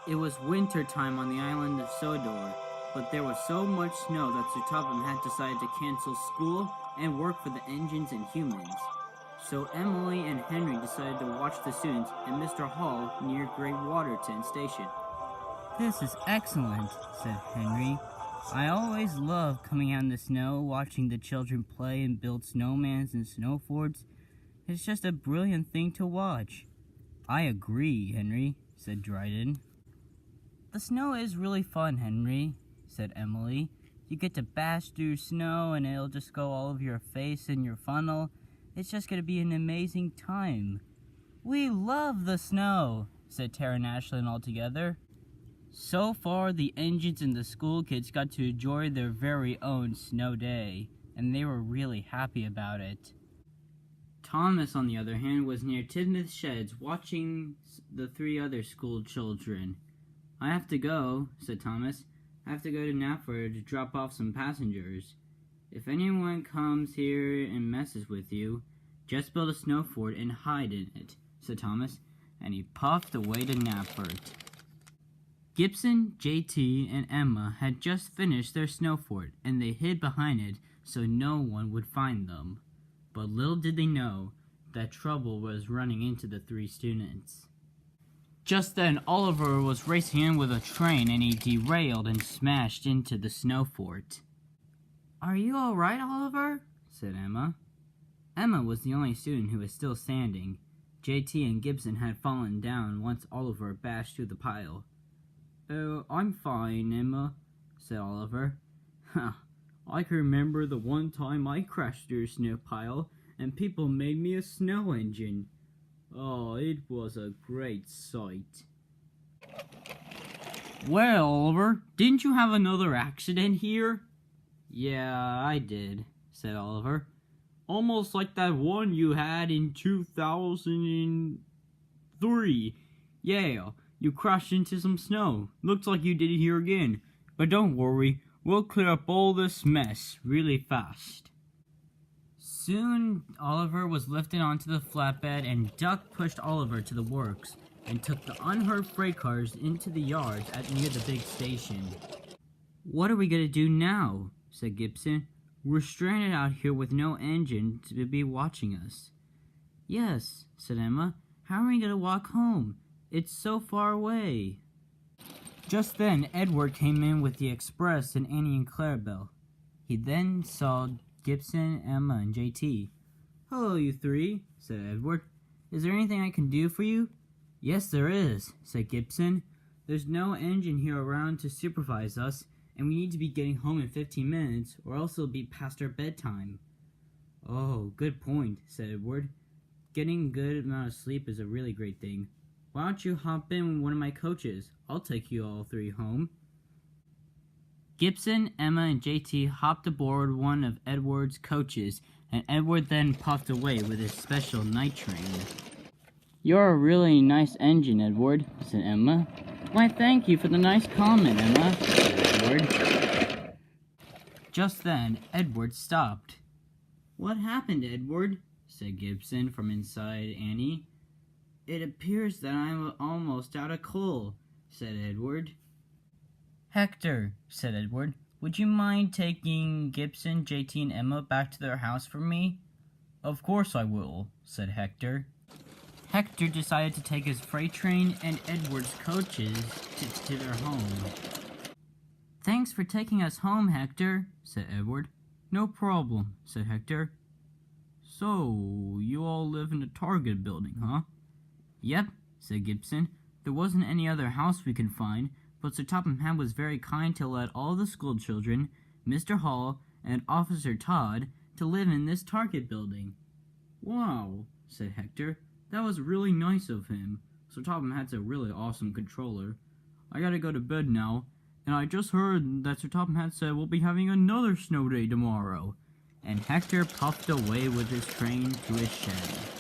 It was winter time on the island of Sodor, but there was so much snow that Sir Topham had decided to cancel school and work for the engines and humans. So Emily and Henry decided to watch the students and Mr. Hall near Great Waterton Station. "This is excellent," said Henry. "I always love coming out in the snow, watching the children play and build snowmans and snow forts. It's just a brilliant thing to watch." "I agree, Henry," said Dryden. "The snow is really fun, Henry," said Emily. "You get to bash through snow and it'll just go all over your face and your funnel. It's just going to be an amazing time." "We love the snow," said Tara and Ashlyn all together. So far, the engines and the school kids got to enjoy their very own snow day, and they were really happy about it. Thomas, on the other hand, was near Tidmouth Sheds watching the three other school children. "I have to go," said Thomas. "I have to go to Knapford to drop off some passengers. If anyone comes here and messes with you, just build a snow fort and hide in it," said Thomas, and he puffed away to Knapford. Gibson, JT, and Emma had just finished their snow fort, and they hid behind it so no one would find them. But little did they know that trouble was running into the three students. Just then, Oliver was racing in with a train, and he derailed and smashed into the snow fort. "Are you all right, Oliver?" said Emma. Emma was the only student who was still standing. JT and Gibson had fallen down once Oliver bashed through the pile. "Oh, I'm fine, Emma," said Oliver. "I can remember the one time I crashed through a snow pile, and people made me a snow engine. Oh, it was a great sight." "Well, Oliver, didn't you have another accident here?" "Yeah, I did," said Oliver. "Almost like that one you had in 2003. Yeah, you crashed into some snow. Looks like you did it here again. But don't worry, we'll clear up all this mess really fast." Soon, Oliver was lifted onto the flatbed, and Duck pushed Oliver to the works and took the unhurt freight cars into the yards near the big station. "What are we going to do now?" said Gibson. "We're stranded out here with no engine to be watching us." "Yes," said Emma. "How are we going to walk home? It's so far away." Just then, Edward came in with the express and Annie and Clarabelle. He then saw Gibson, Emma, and JT. "Hello, you three," said Edward. "Is there anything I can do for you?" "Yes, there is," said Gibson. "There's no engine here around to supervise us, and we need to be getting home in 15 minutes, or else it'll be past our bedtime." "Oh, good point," said Edward. "Getting a good amount of sleep is a really great thing. Why don't you hop in one of my coaches? I'll take you all three home." Gibson, Emma, and JT hopped aboard one of Edward's coaches, and Edward then puffed away with his special night train. "You're a really nice engine, Edward," said Emma. "Why, thank you for the nice comment, Emma," said Edward. Just then, Edward stopped. "What happened, Edward?" said Gibson from inside Annie. "It appears that I'm almost out of coal," said Edward. "Hector," said Edward, "would you mind taking Gibson, JT, and Emma back to their house for me?" "Of course I will," said Hector. Hector decided to take his freight train and Edward's coaches to their home. "Thanks for taking us home, Hector," said Edward. "No problem," said Hector. "So, you all live in the Target building, huh?" "Yep," said Gibson. "There wasn't any other house we could find, but Sir Topham Hatt was very kind to let all the school children, Mr. Hall, and Officer Todd to live in this Target building." "Wow," said Hector. "That was really nice of him. Sir Topham Hatt's a really awesome controller. I gotta go to bed now, and I just heard that Sir Topham Hatt said we'll be having another snow day tomorrow." And Hector puffed away with his train to his shed.